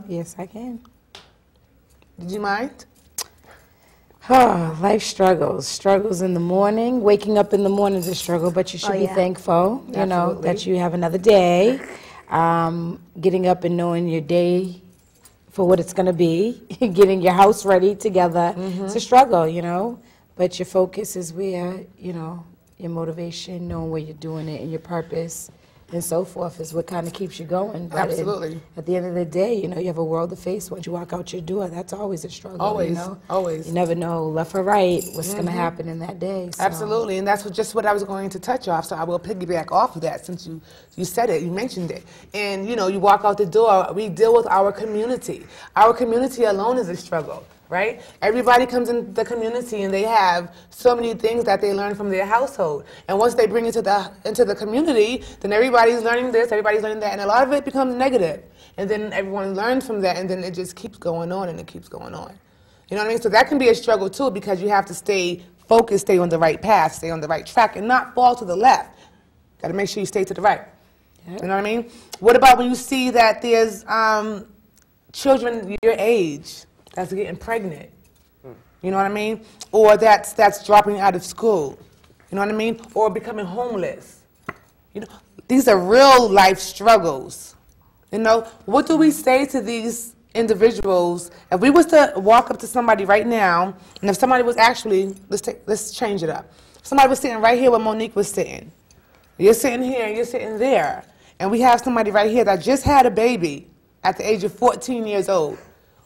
Yes, I can. Did you mind? Oh, life struggles. Struggles in the morning. Waking up in the morning is a struggle, but you should be thankful, you know, that you have another day. Getting up and knowing your day for what it's going to be. Getting your house ready together. It's a struggle, you know. But your focus is where, you know, your motivation, knowing where you're doing it, and your purpose and so forth is what kind of keeps you going. But Absolutely. at the end of the day, you know, you have a world to face. Once you walk out your door, that's always a struggle. Always, you know? always. You never know, left or right, what's going to happen in that day. So. Absolutely, and that's just what I was going to touch off, so I will piggyback off of that since you said it, you mentioned it. And, you know, you walk out the door, we deal with our community. Our community alone is a struggle. Right? Everybody comes in the community and they have so many things that they learn from their household. And once they bring it into the community, then everybody's learning this, everybody's learning that, and a lot of it becomes negative. And then everyone learns from that, and then it just keeps going on and it keeps going on. You know what I mean? So that can be a struggle too, because you have to stay focused, stay on the right path, stay on the right track, and not fall to the left. Got to make sure you stay to the right. Yep. You know what I mean? What about when you see that there's children your age that's getting pregnant, you know what I mean? Or that's dropping out of school, you know what I mean? Or becoming homeless. You know, these are real life struggles. You know, what do we say to these individuals? If we was to walk up to somebody right now, and if somebody was actually, let's change it up. If somebody was sitting right here where Monique was sitting. You're sitting here and you're sitting there. And we have somebody right here that just had a baby at the age of 14 years old.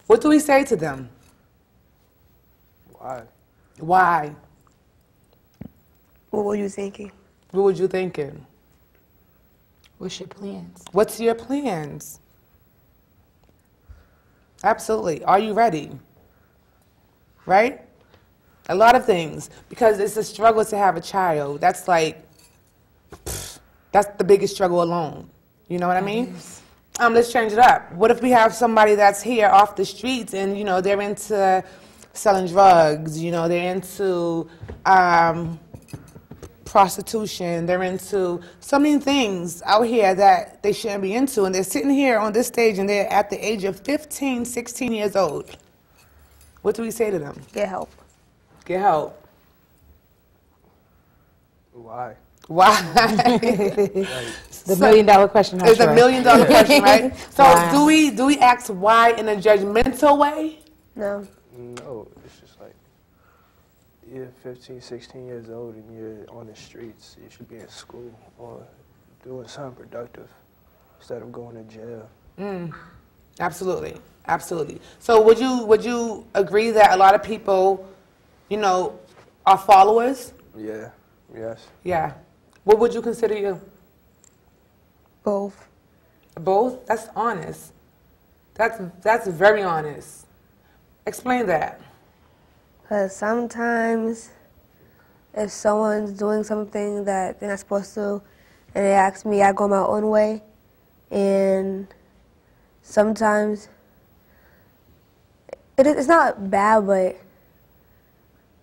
What do we say to them? Why? Why? What were you thinking? What were you thinking? What's your plans? What's your plans? Absolutely. Are you ready? Right? A lot of things. Because it's a struggle to have a child. That's like, that's the biggest struggle alone. You know what I mean? Let's change it up. What if we have somebody that's here off the streets and, you know, they're into selling drugs, you know, they're into prostitution, they're into so many things out here that they shouldn't be into, and they're sitting here on this stage and they're at the age of 15, 16 years old. What do we say to them? Get help. Get help. Why? Why? The $1 million question. It's a $1 million question, right? So wow. do we ask why in a judgmental way? No. No, it's just like, you're 15, 16 years old and you're on the streets. You should be in school or doing something productive instead of going to jail. Absolutely, absolutely. So would you agree that a lot of people, you know, are followers? Yeah, yes. Yeah. What would you consider you? Both. Both? That's honest. That's very honest. Explain that. Because sometimes if someone's doing something that they're not supposed to and they ask me, I go my own way. And sometimes it's not bad, but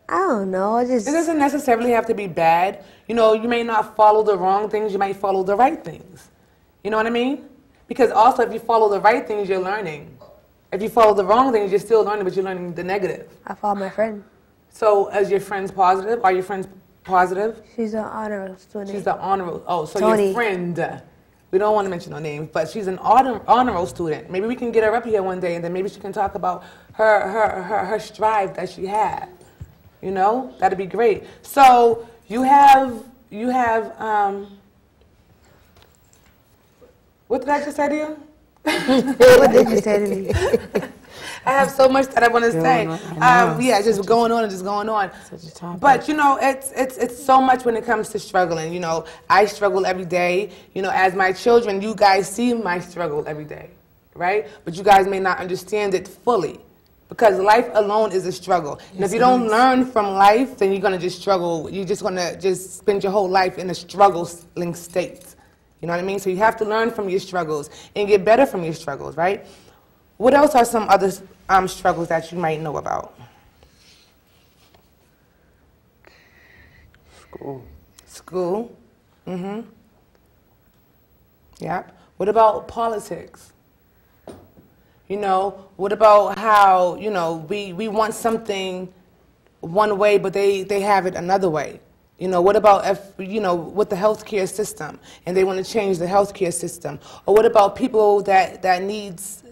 I don't know. It doesn't necessarily have to be bad. You know, you may not follow the wrong things. You might follow the right things. You know what I mean? Because also if you follow the right things, you're learning. If you follow the wrong things, you're still learning, but you're learning the negative. I follow my friend. So is your friends positive? Are your friends positive? She's an honor student. She's an honor. Oh, so Tony. your friend. We don't want to mention her name, but she's an honor student. Maybe we can get her up here one day, and then maybe she can talk about her strive that she had. You know, that'd be great. So you have. What did I just say to you? What did you say to me? I have so much that I want to say. Yeah, just going on and just going on. But you know, it's so much when it comes to struggling. You know, I struggle every day. You know, as my children, you guys see my struggle every day, right? But you guys may not understand it fully. Because life alone is a struggle. And if you don't learn from life, then you're going to just struggle. You're just going to just spend your whole life in a struggling state. You know what I mean? So you have to learn from your struggles and get better from your struggles, right? What else are some other struggles that you might know about? School. School? Mm-hmm. Yeah. What about politics? You know, what about how, you know, we want something one way, but they have it another way? You know, what about if, you know, with the healthcare system, and they want to change the healthcare system? Or what about people that needs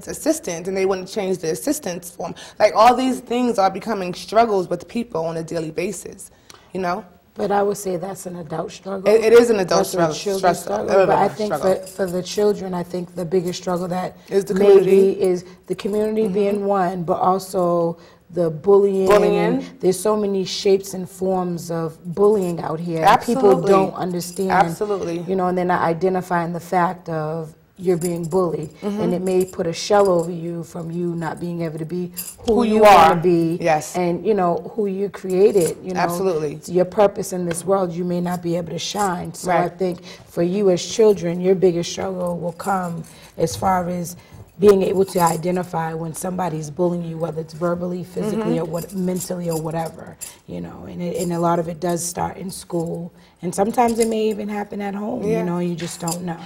assistance, and they want to change the assistance form? Like, all these things are becoming struggles with people on a daily basis, you know? But I would say that's an adult struggle. It is an adult struggle. But I think for the children, I think the biggest struggle that is the community. Is the community being one, but also the bullying. And there's so many shapes and forms of bullying out here. Absolutely. People don't understand. Absolutely. You know, and they're not identifying the fact of you're being bullied, and it may put a shell over you from you not being able to be who you want to be, yes, and you know who you created. You know, absolutely, your purpose in this world. You may not be able to shine. So I think for you as children, your biggest struggle will come as far as being able to identify when somebody's bullying you, whether it's verbally, physically, or mentally, or whatever. You know, and a lot of it does start in school, and sometimes it may even happen at home. You know, you just don't know.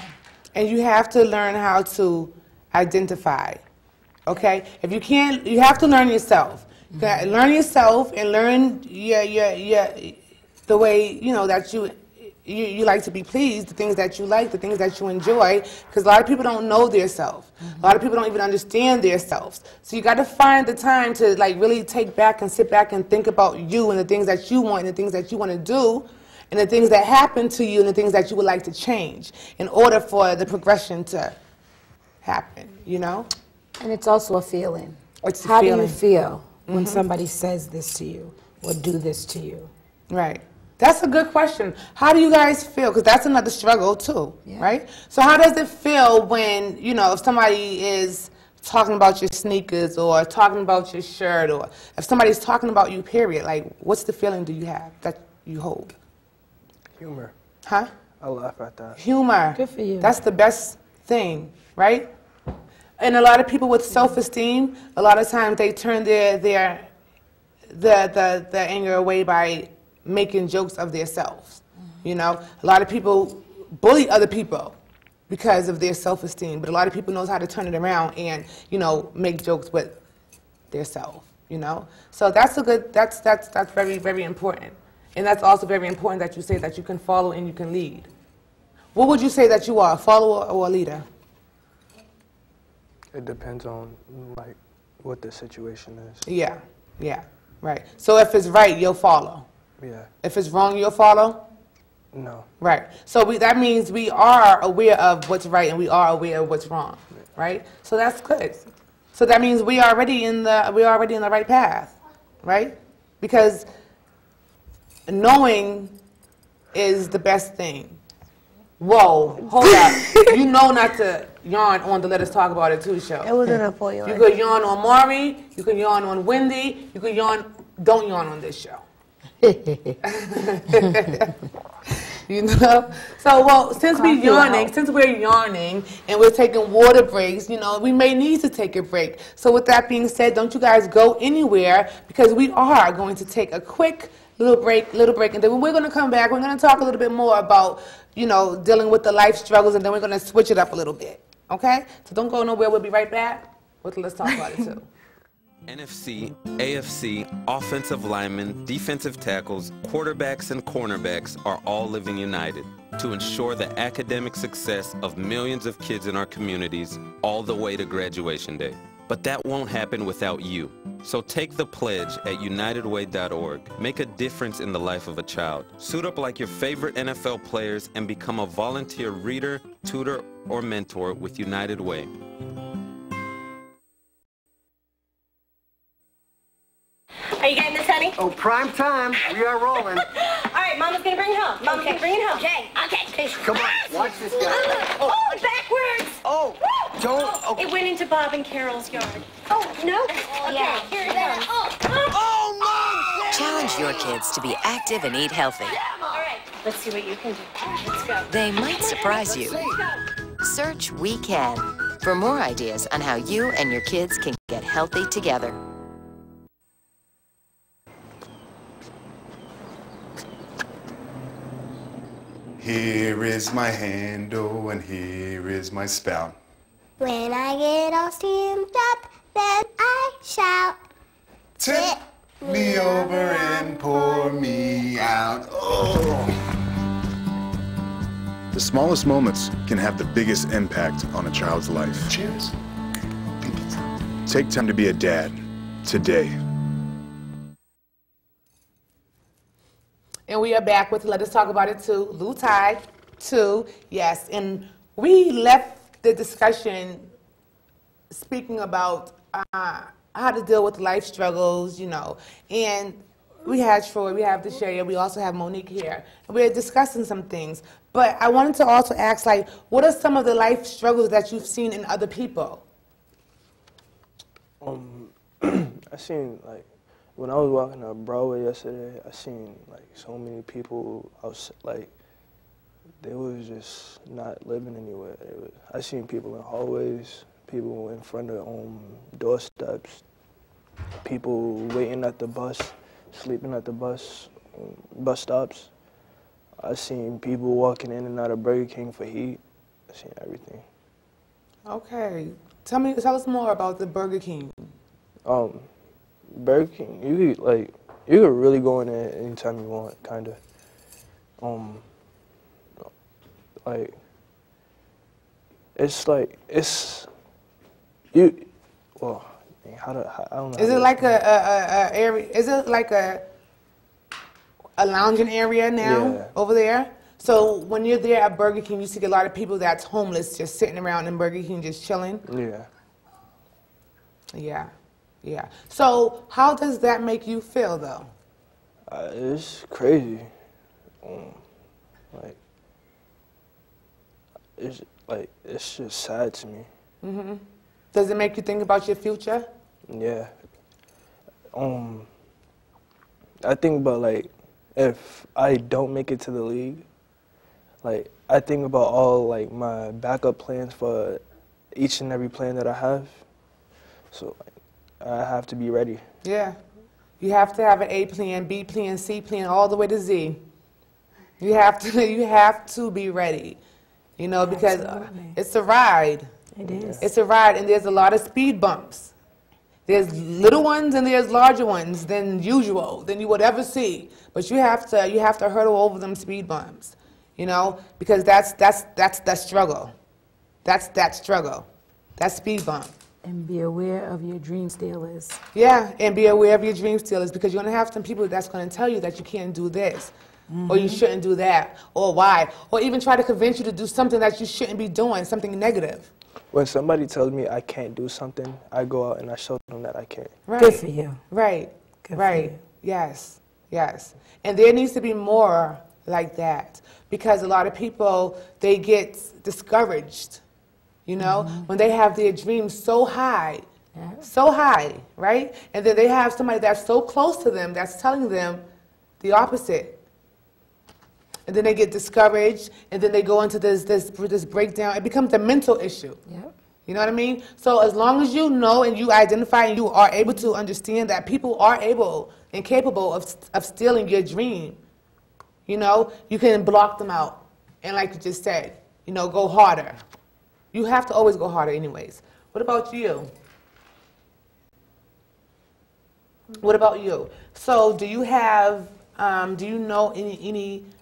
And you have to learn how to identify, okay? If you can't, you have to learn yourself. Learn yourself and learn the way, you know, that you like to be pleased, the things that you like, the things that you enjoy, because a lot of people don't know their self. A lot of people don't even understand their selves. So you got to find the time to, like, really take back and sit back and think about you and the things that you want and the things that you want to do, and the things that happen to you and the things that you would like to change in order for the progression to happen, you know? And it's also a feeling. How do you feel when somebody says this to you or do this to you? Right. That's a good question. How do you guys feel? Because that's another struggle too, right? So how does it feel when, you know, if somebody is talking about your sneakers or talking about your shirt, or if somebody's talking about you, period, like, what's the feeling do you have that you hold? Humor. Huh? I laugh at that. Humor. Good for you. That's the best thing, right? And a lot of people with self-esteem, a lot of times they turn their anger away by making jokes of themselves. You know, a lot of people bully other people because of their self-esteem, but a lot of people knows how to turn it around and, you know, make jokes with their self. You know, so that's a good. That's very, very important. And that's also very important that you say that you can follow and you can lead. What would you say that you are, a follower or a leader? It depends on, like, what the situation is. Yeah, right. So if it's right, you'll follow. Yeah. If it's wrong, you'll follow? No. Right. So that means we are aware of what's right and we are aware of what's wrong, right? So that's good. So that means we're already in the right path, right? Because knowing is the best thing. Whoa, hold up. You know not to yawn on the Let Us Talk About It Too show. It wasn't a full yawn. You could yawn on Maury, you could yawn on Wendy, you could yawn, don't yawn on this show. You know? So, well, since we're yawning and we're taking water breaks, you know, we may need to take a break. So with that being said, don't you guys go anywhere, because we are going to take a quick little break, and then we're going to come back. We're going to talk a little bit more about, you know, dealing with the life struggles, and then we're going to switch it up a little bit. Okay? So don't go nowhere. We'll be right back with Let's Talk About It Too. NFC, AFC, offensive linemen, defensive tackles, quarterbacks, and cornerbacks are all living united to ensure the academic success of millions of kids in our communities all the way to graduation day. But that won't happen without you. So take the pledge at unitedway.org. Make a difference in the life of a child. Suit up like your favorite NFL players and become a volunteer reader, tutor, or mentor with United Way. Are you getting this, honey? Oh, prime time. We are rolling. All right, Mama's gonna bring it home. Mama's gonna bring it home. Okay. Come on, watch this guy. Oh, backwards. Oh, don't. Okay. It went into Bob and Carol's yard. Oh, no? Okay, here it is. Oh, Mom! Challenge your kids to be active and eat healthy. All right, let's see what you can do. Let's go. They might surprise you. Search We Can for more ideas on how you and your kids can get healthy together. Here is my handle and here is my spout. When I get all steamed up, then I shout, tip me over and pour me out. Oh. The smallest moments can have the biggest impact on a child's life. Cheers. Take time to be a dad today. And we are back with Let Us Talk About It Too, Lou Tide, too, yes. And we left the discussion speaking about how to deal with life struggles, you know. And we had Troy, we have Deshaya, we also have Monique here. And we're discussing some things. But I wanted to also ask, like, what are some of the life struggles that you've seen in other people? I seen, like, when I was walking up Broadway yesterday, I seen, like, so many people, like, they was just not living anywhere. I seen people in hallways, people in front of doorsteps, people waiting at the bus, sleeping at the bus stops. I seen people walking in and out of Burger King for heat. I seen everything. Okay. Tell us more about the Burger King. Burger King, you could really go in there anytime you want, kind of. Like, well, I don't know. Is it like a area? Is it like a lounging area now over there? So when you're there at Burger King, you see a lot of people that's homeless just sitting around in Burger King just chilling? Yeah. So how does that make you feel, though? It's crazy. It's just sad to me. Mm-hmm. Does it make you think about your future? Yeah. I think about, like, if I don't make it to the league, like, I think about all, like, my backup plans for each and every plan that I have. So, like, I have to be ready. Yeah. You have to have an A plan, B plan, C plan, all the way to Z. You have to be ready. You know, because it's a ride. It is. It's a ride, and there's a lot of speed bumps. There's little ones and there's larger ones than usual, than you would ever see. But you have to hurdle over them speed bumps, you know, because that's struggle. That's struggle. That's speed bump. And be aware of your dream stealers. Yeah, and be aware of your dream stealers, because you're gonna have some people that's gonna tell you that you can't do this. Or you shouldn't do that, or why, or even try to convince you to do something that you shouldn't be doing, something negative. When somebody tells me I can't do something, I go out and I show them that I can. Right. Good for you. Right. Good right. For you. Yes. Yes. And there needs to be more like that, because a lot of people, they get discouraged, you know, when they have their dreams so high, right? And then they have somebody that's so close to them that's telling them the opposite. And then they get discouraged, and then they go into this breakdown. It becomes a mental issue. Yep. You know what I mean? So as long as you know and you identify and you are able to understand that people are able and capable of stealing your dream, you know, you can block them out. And like you just said, you know, go harder. You have to always go harder anyways. What about you? What about you? So do you have, do you know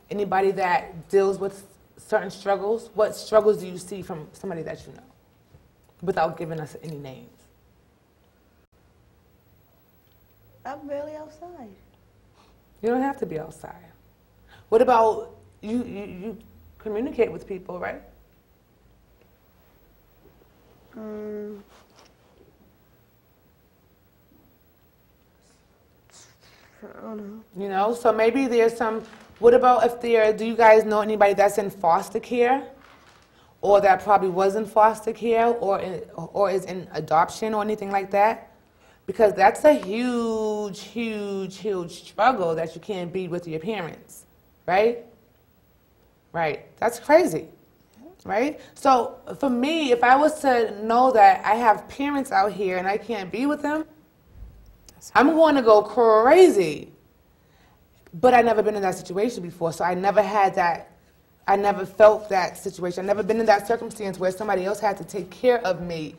anybody that deals with certain struggles? What struggles do you see from somebody that you know, without giving us any names? I'm barely outside. You don't have to be outside. What about you communicate with people, right? I don't know. You know, so maybe there's some. What about if do you guys know anybody that's in foster care, or that probably was in foster care, or is in adoption or anything like that? Because that's a huge, huge, huge struggle that you can't be with your parents, right? Right. That's crazy, right? So for me, if I was to know that I have parents out here and I can't be with them, I'm going to go crazy. But I've never been in that situation before, so I never had that I never felt that situation. I've never been in that circumstance where somebody else had to take care of me